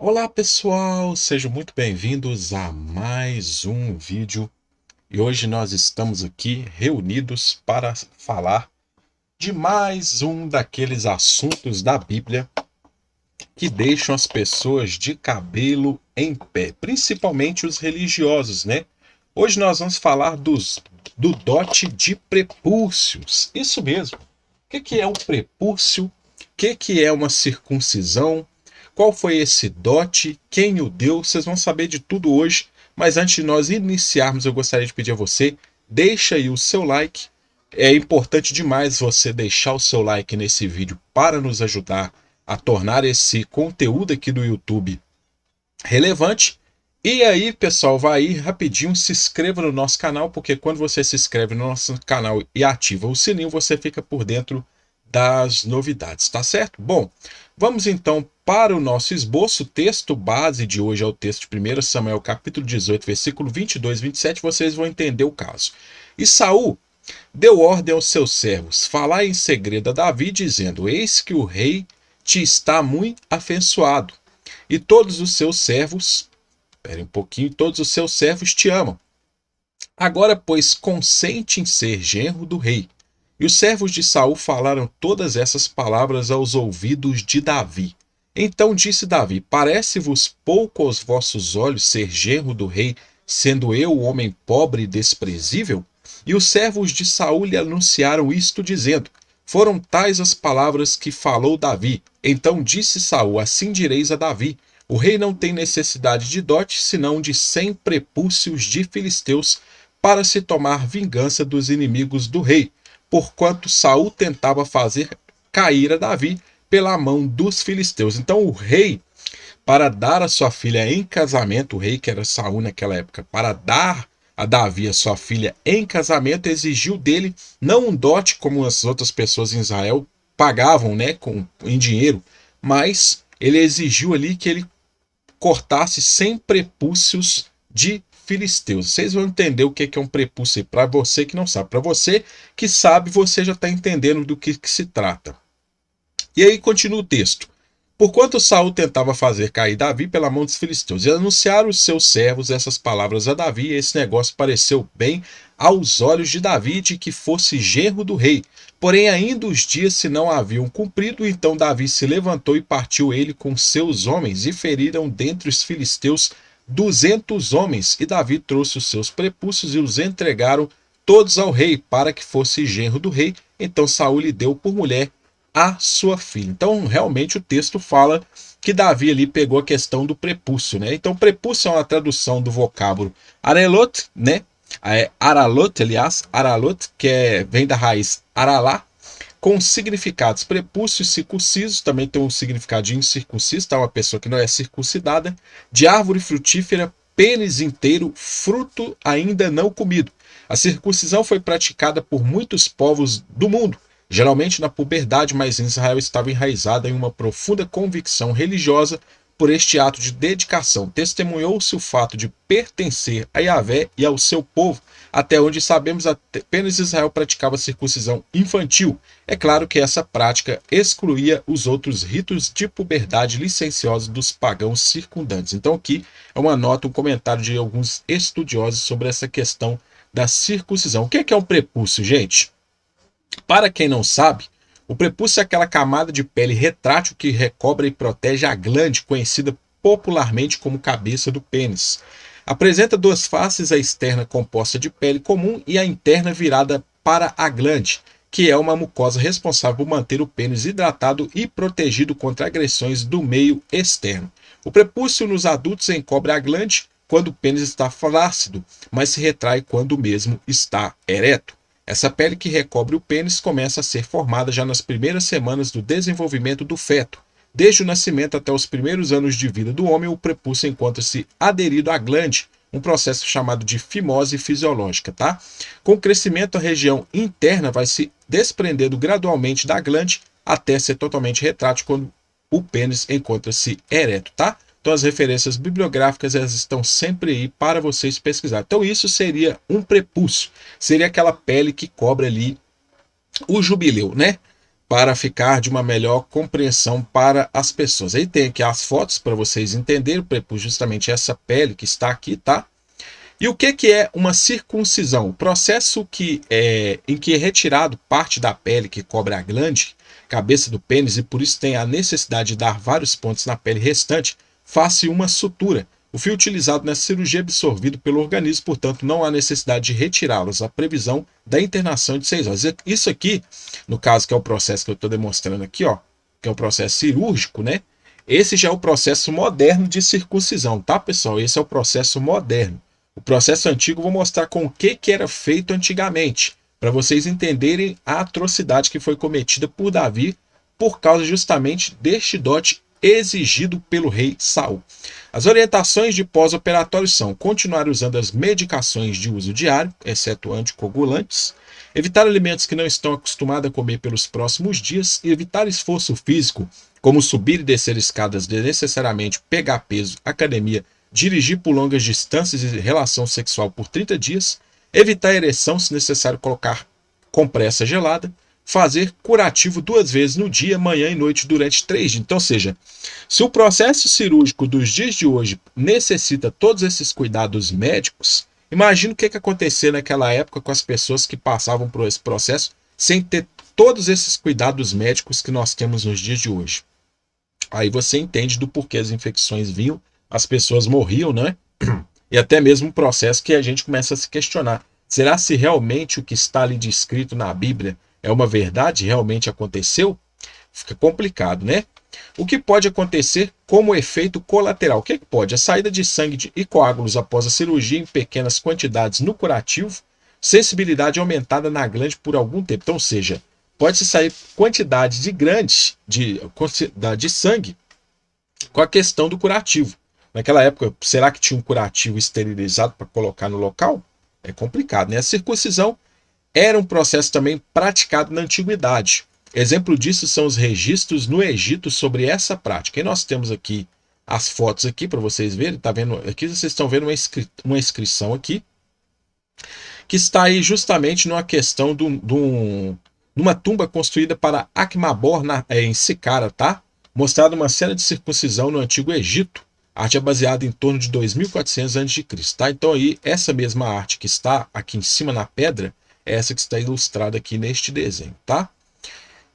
Olá pessoal, sejam muito bem-vindos a mais um vídeo e hoje nós estamos aqui reunidos para falar de mais um daqueles assuntos da Bíblia que deixam as pessoas de cabelo em pé, principalmente os religiosos, né? Hoje nós vamos falar do dote de prepúcios, isso mesmo. O que é um prepúcio? O que é uma circuncisão? Qual foi esse dote? Quem o deu? Vocês vão saber de tudo hoje. Mas antes de nós iniciarmos, eu gostaria de pedir a você, deixa aí o seu like. É importante demais você deixar o seu like nesse vídeo para nos ajudar a tornar esse conteúdo aqui do YouTube relevante. E aí, pessoal, vai aí rapidinho, se inscreva no nosso canal, porque quando você se inscreve no nosso canal e ativa o sininho, você fica por dentro das novidades, tá certo? Bom, vamos então para o nosso esboço. O texto base de hoje é o texto de 1 Samuel, capítulo 18, versículo 22 e 27, vocês vão entender o caso. E Saul deu ordem aos seus servos, falai em segredo a Davi, dizendo, eis que o rei te está muito afençoado, e todos os seus servos, espere um pouquinho, todos os seus servos te amam. Agora, pois, consente em ser genro do rei. E os servos de Saul falaram todas essas palavras aos ouvidos de Davi. Então disse Davi, parece-vos pouco aos vossos olhos ser genro do rei, sendo eu homem pobre e desprezível? E os servos de Saul lhe anunciaram isto, dizendo, foram tais as palavras que falou Davi. Então disse Saul, assim direis a Davi, o rei não tem necessidade de dote, senão de 100 prepúcios de filisteus, para se tomar vingança dos inimigos do rei, porquanto Saul tentava fazer cair a Davi pela mão dos filisteus. Então o rei, para dar a sua filha em casamento, o rei que era Saul naquela época, para dar a Davi a sua filha em casamento, exigiu dele não um dote como as outras pessoas em Israel pagavam, né, em dinheiro, mas ele exigiu ali que ele cortasse 100 prepúcios de filisteus. Vocês vão entender o que é um prepúcio para você que não sabe. Para você que sabe, você já está entendendo do que se trata. E aí continua o texto. Porquanto Saul tentava fazer cair Davi pela mão dos filisteus, e anunciaram os seus servos essas palavras a Davi, e esse negócio pareceu bem aos olhos de Davi de que fosse genro do rei. Porém, ainda os dias se não haviam cumprido, então Davi se levantou e partiu ele com seus homens, e feriram dentre os filisteus 200 homens, e Davi trouxe os seus prepúcios e os entregaram todos ao rei, para que fosse genro do rei. Então Saul lhe deu por mulher a sua filha. Então, realmente, o texto fala que Davi ali pegou a questão do prepúcio, né? Então, prepúcio é uma tradução do vocábulo arelot, né? Aralot, aliás, aralot, vem da raiz aralá, com significados prepúcios, circuncisos, também tem um significado de incircunciso, tá? Uma pessoa que não é circuncidada, de árvore frutífera, pênis inteiro, fruto ainda não comido. A circuncisão foi praticada por muitos povos do mundo, geralmente na puberdade, mas em Israel estava enraizada em uma profunda convicção religiosa. Por este ato de dedicação, testemunhou-se o fato de pertencer a Yahvé e ao seu povo. Até onde sabemos, apenas Israel praticava circuncisão infantil. É claro que essa prática excluía os outros ritos de puberdade licenciosos dos pagãos circundantes. Então aqui é uma nota, um comentário de alguns estudiosos sobre essa questão da circuncisão. O que é um prepúcio, gente? Para quem não sabe, o prepúcio é aquela camada de pele retrátil que recobre e protege a glande, conhecida popularmente como cabeça do pênis. Apresenta duas faces, a externa composta de pele comum e a interna virada para a glande, que é uma mucosa responsável por manter o pênis hidratado e protegido contra agressões do meio externo. O prepúcio nos adultos encobre a glande quando o pênis está flácido, mas se retrai quando o mesmo está ereto. Essa pele que recobre o pênis começa a ser formada já nas primeiras semanas do desenvolvimento do feto. Desde o nascimento até os primeiros anos de vida do homem, o prepúcio encontra-se aderido à glande, um processo chamado de fimose fisiológica, tá? Com o crescimento, a região interna vai se desprendendo gradualmente da glande até ser totalmente retrátil quando o pênis encontra-se ereto, tá? Então as referências bibliográficas elas estão sempre aí para vocês pesquisar. Então isso seria um prepúcio, seria aquela pele que cobre ali o jubileu, né? para ficar de uma melhor compreensão para as pessoas. Aí tem aqui as fotos para vocês entenderem, o prepúcio justamente essa pele que está aqui, tá? E o que é uma circuncisão? O processo em que é retirado parte da pele que cobre a glande, cabeça do pênis, e por isso tem a necessidade de dar vários pontos na pele restante, faz-se uma sutura. O fio utilizado nessa cirurgia é absorvido pelo organismo, portanto não há necessidade de retirá-los. A previsão da internação de 6 horas. Isso aqui, no caso que é o processo que eu estou demonstrando aqui, ó, que é o processo cirúrgico, né? Esse já é o processo moderno de circuncisão, tá, pessoal? Esse é o processo moderno. O processo antigo eu vou mostrar com o que era feito antigamente, para vocês entenderem a atrocidade que foi cometida por Davi por causa justamente deste dote exigido pelo rei Saul. As orientações de pós-operatório são continuar usando as medicações de uso diário, exceto anticoagulantes, evitar alimentos que não estão acostumados a comer pelos próximos dias e evitar esforço físico, como subir e descer escadas desnecessariamente, pegar peso, academia, dirigir por longas distâncias e relação sexual por 30 dias, evitar ereção se necessário colocar compressa gelada, fazer curativo 2 vezes no dia, manhã e noite durante 3 dias. Então, ou seja, se o processo cirúrgico dos dias de hoje necessita todos esses cuidados médicos, imagina o que aconteceu naquela época com as pessoas que passavam por esse processo sem ter todos esses cuidados médicos que nós temos nos dias de hoje. Aí você entende do porquê as infecções vinham, as pessoas morriam, né? E até mesmo um processo que a gente começa a se questionar. Será se realmente o que está ali descrito na Bíblia é uma verdade? Realmente aconteceu? Fica complicado, né? O que pode acontecer como efeito colateral? O que pode? A saída de sangue e coágulos após a cirurgia em pequenas quantidades no curativo, sensibilidade aumentada na glande por algum tempo. Então, ou seja, pode-se sair quantidade de sangue com a questão do curativo. Naquela época, será que tinha um curativo esterilizado para colocar no local? É complicado, né? A circuncisão era um processo também praticado na antiguidade. Exemplo disso são os registros no Egito sobre essa prática. E nós temos aqui as fotos aqui para vocês verem. Tá vendo? Aqui vocês estão vendo uma inscrição aqui que está aí justamente numa questão numa tumba construída para Akmabor em Sicara, tá? Mostrada uma cena de circuncisão no Antigo Egito. A arte é baseada em torno de 2400 a.C., tá? Então aí, essa mesma arte que está aqui em cima na pedra, é essa que está ilustrada aqui neste desenho, tá?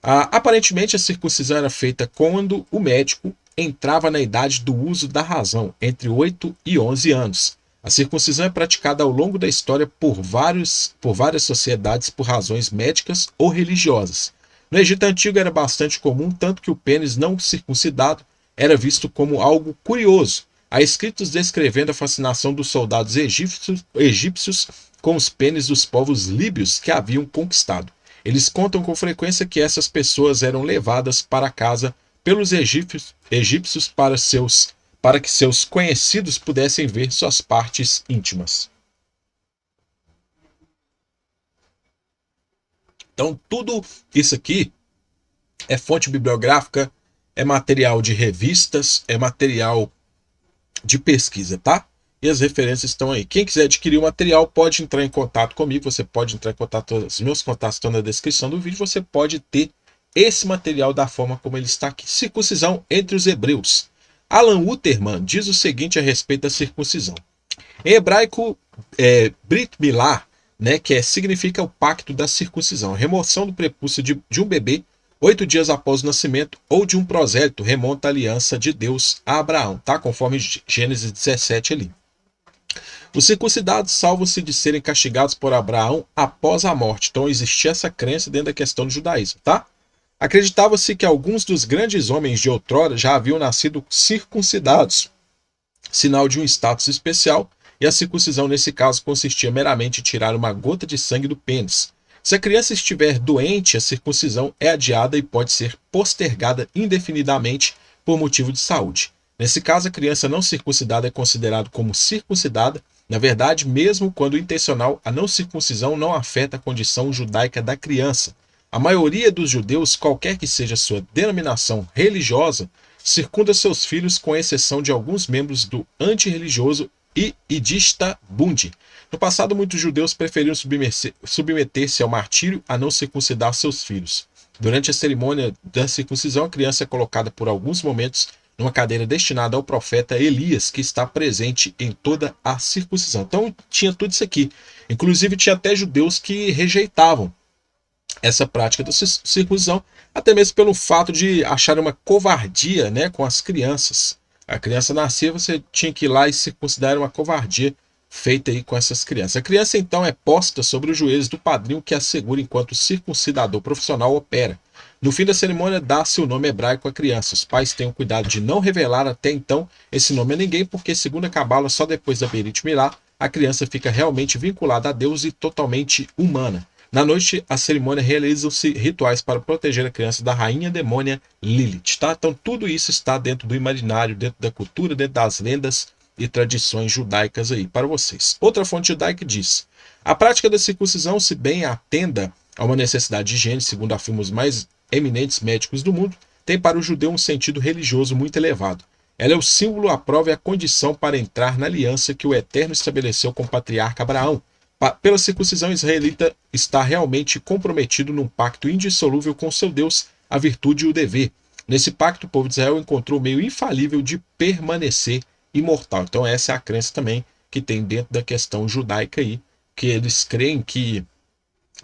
Aparentemente, a circuncisão era feita quando o médico entrava na idade do uso da razão, entre 8 e 11 anos. A circuncisão é praticada ao longo da história por várias sociedades por razões médicas ou religiosas. No Egito Antigo era bastante comum, tanto que o pênis não circuncidado era visto como algo curioso. Há escritos descrevendo a fascinação dos soldados egípcios com os pênis dos povos líbios que haviam conquistado. Eles contam com frequência que essas pessoas eram levadas para casa pelos egípcios para que seus conhecidos pudessem ver suas partes íntimas. Então, tudo isso aqui é fonte bibliográfica, é material de revistas, é material de pesquisa, tá? E as referências estão aí. Quem quiser adquirir o material pode entrar em contato comigo, você pode entrar em contato, os meus contatos estão na descrição do vídeo, você pode ter esse material da forma como ele está aqui. Circuncisão entre os hebreus. Alan Uterman diz o seguinte a respeito da circuncisão. Em hebraico, Brit Milá, né, significa o pacto da circuncisão, a remoção do prepúcio de um bebê 8 dias após o nascimento, ou de um prosélito, remonta a aliança de Deus a Abraão, tá? Conforme Gênesis 17 ali. Os circuncidados salvam-se de serem castigados por Abraão após a morte. Então existia essa crença dentro da questão do judaísmo, tá? Acreditava-se que alguns dos grandes homens de outrora já haviam nascido circuncidados, sinal de um status especial, e a circuncisão nesse caso consistia meramente em tirar uma gota de sangue do pênis. Se a criança estiver doente, a circuncisão é adiada e pode ser postergada indefinidamente por motivo de saúde. Nesse caso, a criança não circuncidada é considerada como circuncidada. Na verdade, mesmo quando intencional, a não circuncisão não afeta a condição judaica da criança. A maioria dos judeus, qualquer que seja sua denominação religiosa, circunda seus filhos, com exceção de alguns membros do antirreligioso Idista Bundi. No passado, muitos judeus preferiam submeter-se ao martírio a não circuncidar seus filhos. Durante a cerimônia da circuncisão, a criança é colocada por alguns momentos numa cadeira destinada ao profeta Elias, que está presente em toda a circuncisão. Então tinha tudo isso aqui. Inclusive tinha até judeus que rejeitavam essa prática da circuncisão, até mesmo pelo fato de achar uma covardia, né, com as crianças. A criança nascia, você tinha que ir lá e circuncidar, uma covardia feita aí com essas crianças. A criança então é posta sobre os joelhos do padrinho que a segura enquanto o circuncidador profissional opera. No fim da cerimônia, dá-se o nome hebraico à criança. Os pais têm o cuidado de não revelar até então esse nome a ninguém, porque, segundo a Cabala, só depois da Berit Milá, a criança fica realmente vinculada a Deus e totalmente humana. Na noite, a cerimônia realizam-se rituais para proteger a criança da rainha demônia Lilith. Tá? Então, tudo isso está dentro do imaginário, dentro da cultura, dentro das lendas e tradições judaicas aí para vocês. Outra fonte judaica diz: a prática da circuncisão, se bem atenda a uma necessidade de higiene, segundo afirmam os mais eminentes médicos do mundo, tem para o judeu um sentido religioso muito elevado. Ela é o símbolo, a prova e a condição para entrar na aliança que o Eterno estabeleceu com o patriarca Abraão. Pela circuncisão, israelita está realmente comprometido num pacto indissolúvel com seu Deus, a virtude e o dever. Nesse pacto, o povo de Israel encontrou o meio infalível de permanecer imortal. Então essa é a crença também que tem dentro da questão judaica aí, que eles creem que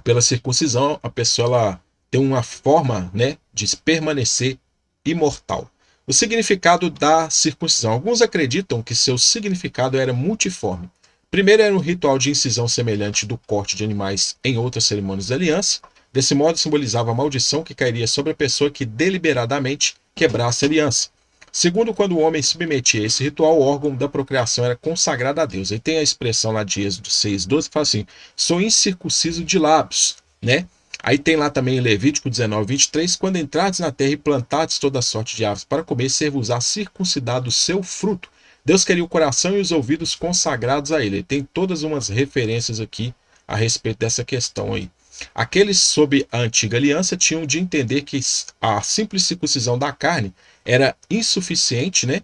pela circuncisão a pessoa ela tem uma forma, né, de permanecer imortal. O significado da circuncisão. Alguns acreditam que seu significado era multiforme. Primeiro, era um ritual de incisão semelhante do corte de animais em outras cerimônias de aliança. Desse modo, simbolizava a maldição que cairia sobre a pessoa que deliberadamente quebrasse a aliança. Segundo, quando o homem submetia a esse ritual, o órgão da procriação era consagrado a Deus. Aí tem a expressão lá de Êxodo 6:12 que fala assim: sou incircunciso de lábios, né? Aí tem lá também em Levítico 19:23: quando entrardes na terra e plantardes toda sorte de aves para comer, ser-vos-á circuncidado o seu fruto. Deus queria o coração e os ouvidos consagrados a ele. Ele tem todas umas referências aqui a respeito dessa questão aí. Aqueles sob a antiga aliança tinham de entender que a simples circuncisão da carne era insuficiente, né,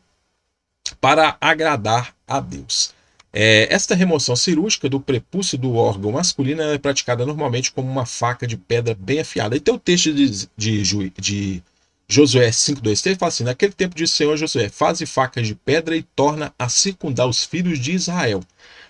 para agradar a Deus. Esta remoção cirúrgica do prepúcio do órgão masculino é praticada normalmente como uma faca de pedra bem afiada. E tem o texto de Josué 5:2 fala assim: naquele tempo disse o Senhor Josué, faze facas de pedra e torna a circundar os filhos de Israel.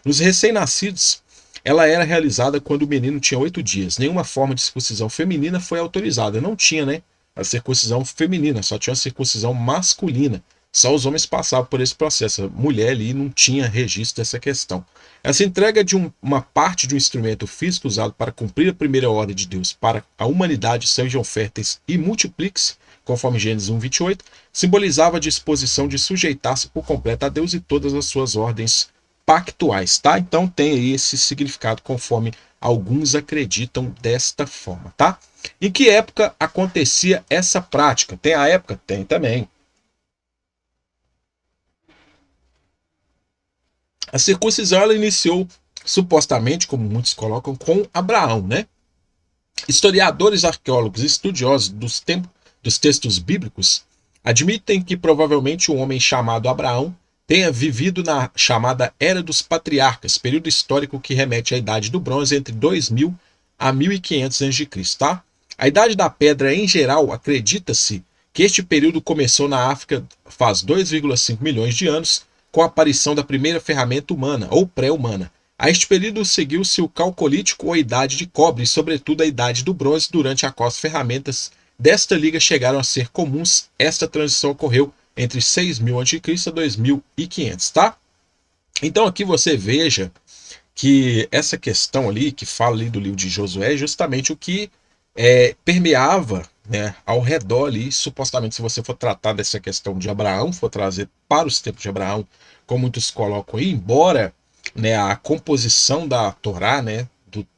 Nos recém-nascidos, ela era realizada quando o menino tinha 8 dias. Nenhuma forma de circuncisão feminina foi autorizada. Não tinha, né, a circuncisão feminina, só tinha a circuncisão masculina. Só os homens passavam por esse processo. A mulher ali não tinha registro dessa questão. Essa entrega de uma parte de um instrumento físico usado para cumprir a primeira ordem de Deus para a humanidade sejam férteis e multiplique-se, conforme Gênesis 1:28, simbolizava a disposição de sujeitar-se por completo a Deus e todas as suas ordens pactuais, tá? Então tem aí esse significado conforme alguns acreditam desta forma, tá? Em que época acontecia essa prática? Tem a época? Tem também. A circuncisão ela iniciou supostamente, como muitos colocam, com Abraão, né? Historiadores, arqueólogos e estudiosos dos textos bíblicos admitem que provavelmente um homem chamado Abraão tenha vivido na chamada Era dos Patriarcas, período histórico que remete à Idade do Bronze entre 2000 a 1500 a.C., tá? A Idade da Pedra, em geral, acredita-se que este período começou na África faz 2,5 milhões de anos, com a aparição da primeira ferramenta humana, ou pré-humana. A este período seguiu-se o Calcolítico ou a Idade de Cobre, e sobretudo a Idade do Bronze, durante a qual as ferramentas desta liga chegaram a ser comuns. Esta transição ocorreu entre 6.000 a.C. a 2.500, tá? Então aqui você veja que essa questão ali, que fala ali do livro de Josué, é justamente o que permeava, né, ao redor ali, supostamente, se você for tratar dessa questão de Abraão, for trazer para os tempos de Abraão, como muitos colocam aí, embora, né, a composição da Torá, né,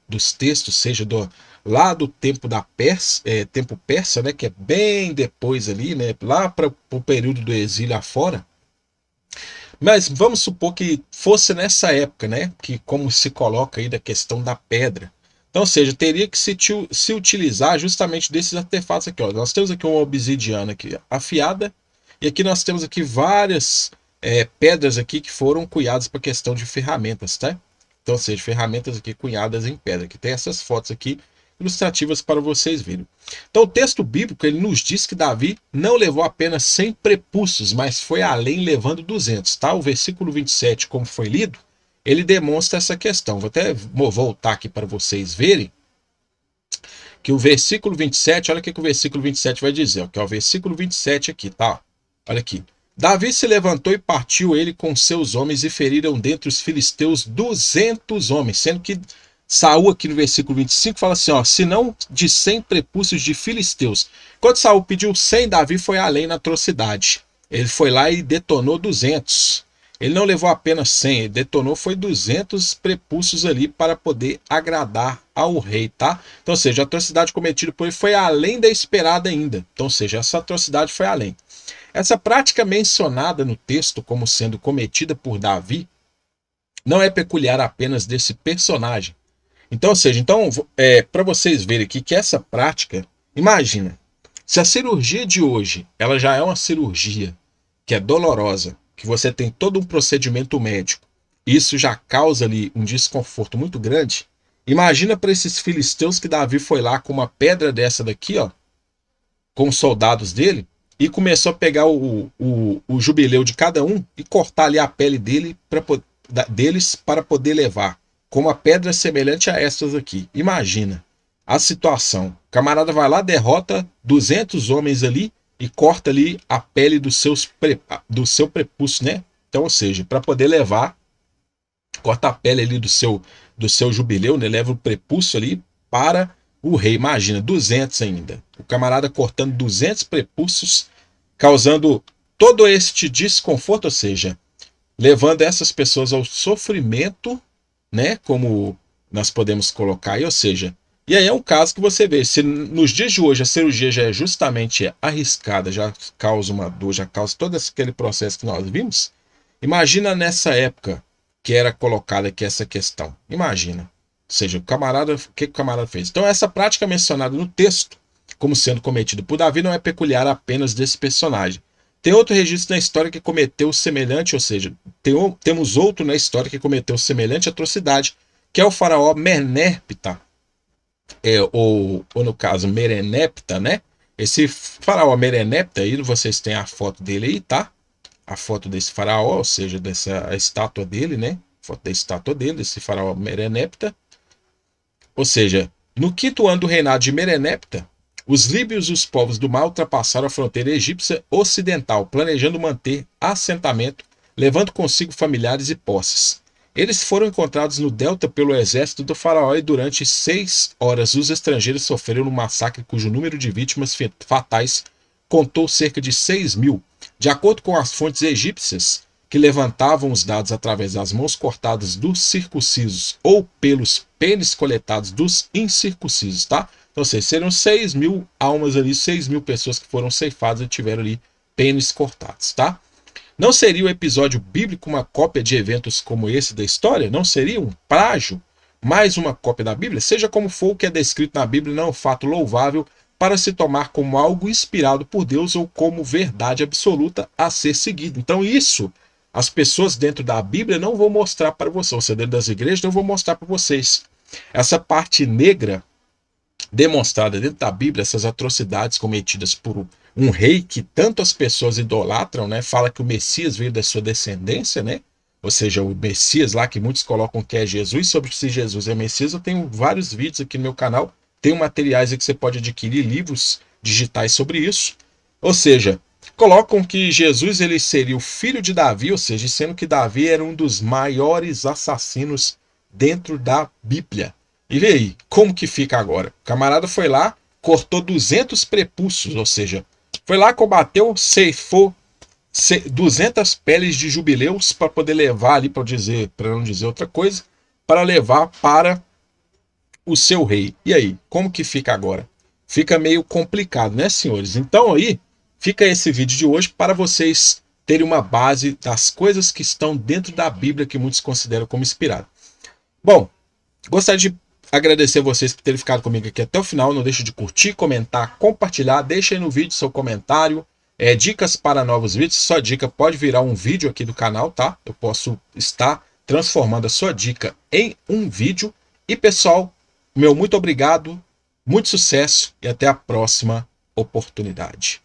dos textos seja lá do tempo da tempo persa, né, que é bem depois ali, né, lá para o período do exílio afora. Mas vamos supor que fosse nessa época, né, que como se coloca aí da questão da pedra. Então, ou seja, teria que se utilizar justamente desses artefatos aqui. Ó. Nós temos aqui uma obsidiana aqui afiada, e aqui nós temos aqui várias pedras aqui que foram cunhadas para questão de ferramentas, tá? Então, ou seja, ferramentas aqui cunhadas em pedra. Que tem essas fotos aqui, ilustrativas para vocês verem. Então o texto bíblico ele nos diz que Davi não levou apenas 100 prepúcios, mas foi além levando 200. Tá? O versículo 27, como foi lido, ele demonstra essa questão. Vou até voltar aqui para vocês verem que o versículo 27, olha o que o versículo 27 vai dizer, que é o versículo 27 aqui, tá? Olha aqui. Davi se levantou e partiu ele com seus homens e feriram dentre os filisteus 200 homens, sendo que Saul aqui no versículo 25 fala assim, ó, se não de 100 prepúcios de filisteus. Quando Saul pediu 100, Davi foi além na atrocidade. Ele foi lá e detonou 200. Ele não levou apenas 100, ele detonou foi 200 prepúcios ali para poder agradar ao rei, tá? Então, ou seja, a atrocidade cometida por ele foi além da esperada ainda. Então, ou seja, essa atrocidade foi além. Essa prática mencionada no texto como sendo cometida por Davi não é peculiar apenas desse personagem. Então, ou seja, para vocês verem aqui que essa prática, imagina, se a cirurgia de hoje ela já é uma cirurgia que é dolorosa, que você tem todo um procedimento médico, isso já causa ali um desconforto muito grande. Imagina para esses filisteus que Davi foi lá com uma pedra dessa daqui, ó, com os soldados dele, e começou a pegar o jubileu de cada um e cortar ali a pele deles para poder levar, com uma pedra semelhante a estas aqui. Imagina a situação. O camarada vai lá, derrota 200 homens ali, e corta ali a pele do seu prepúcio, né? Então, ou seja, para poder levar, corta a pele ali do seu jubileu, né? Leva o prepúcio ali para o rei. Imagina, 200 ainda. O camarada cortando 200 prepúcios, causando todo este desconforto, ou seja, levando essas pessoas ao sofrimento, né? Como nós podemos colocar aí, ou seja, e aí é um caso que você vê, se nos dias de hoje a cirurgia já é justamente arriscada, já causa uma dor, já causa todo aquele processo que nós vimos, imagina nessa época que era colocada aqui essa questão. Imagina. Ou seja, o que o camarada fez? Então essa prática mencionada no texto, como sendo cometida por Davi, não é peculiar apenas desse personagem. Tem outro registro na história que cometeu semelhante, ou seja, temos outro na história que cometeu semelhante atrocidade, que é o faraó Menepta, ou no caso Merenepta, né? Esse faraó Merenepta, aí vocês têm a foto dele aí, tá? A foto desse faraó, ou seja, dessa estátua dele, né? Foto da estátua dele, desse faraó Merenepta. Ou seja, no 5º ano do reinado de Merenepta, os líbios e os povos do mar ultrapassaram a fronteira egípcia ocidental, planejando manter assentamento, levando consigo familiares e posses. Eles foram encontrados no delta pelo exército do faraó e durante 6 horas os estrangeiros sofreram um massacre cujo número de vítimas fatais contou cerca de 6.000. De acordo com as fontes egípcias, que levantavam os dados através das mãos cortadas dos circuncisos ou pelos pênis coletados dos incircuncisos, tá? Então, ou seja, seriam 6.000 almas ali, 6.000 pessoas que foram ceifadas e tiveram ali pênis cortados, tá? Não seria o episódio bíblico uma cópia de eventos como esse da história? Não seria um plágio? Mais uma cópia da Bíblia? Seja como for, o que é descrito na Bíblia não é um fato louvável para se tomar como algo inspirado por Deus ou como verdade absoluta a ser seguido. Então isso, as pessoas dentro da Bíblia não vão mostrar para vocês, ou seja, dentro das igrejas não vão mostrar para vocês. Essa parte negra demonstrada dentro da Bíblia, essas atrocidades cometidas por um rei que tanto as pessoas idolatram, né? Fala que o Messias veio da sua descendência, né? Ou seja, o Messias lá que muitos colocam que é Jesus. Sobre se Jesus é Messias, eu tenho vários vídeos aqui no meu canal, tenho materiais aí que você pode adquirir, livros digitais sobre isso. Ou seja, colocam que Jesus ele seria o filho de Davi, ou seja, sendo que Davi era um dos maiores assassinos dentro da Bíblia. E vê aí, como que fica agora? O camarada foi lá, cortou 200 prepúcios, ou seja, foi lá, combateu, ceifou 200 peles de jubileus para poder levar ali, para não dizer outra coisa, para levar para o seu rei. E aí, como que fica agora? Fica meio complicado, né, senhores? Então aí, fica esse vídeo de hoje para vocês terem uma base das coisas que estão dentro da Bíblia que muitos consideram como inspirado. Bom, gostaria de agradecer a vocês por terem ficado comigo aqui até o final. Não deixe de curtir, comentar, compartilhar. Deixe aí no vídeo seu comentário. Dicas para novos vídeos. Sua dica pode virar um vídeo aqui do canal, tá? Eu posso estar transformando a sua dica em um vídeo. E pessoal, meu muito obrigado. Muito sucesso e até a próxima oportunidade.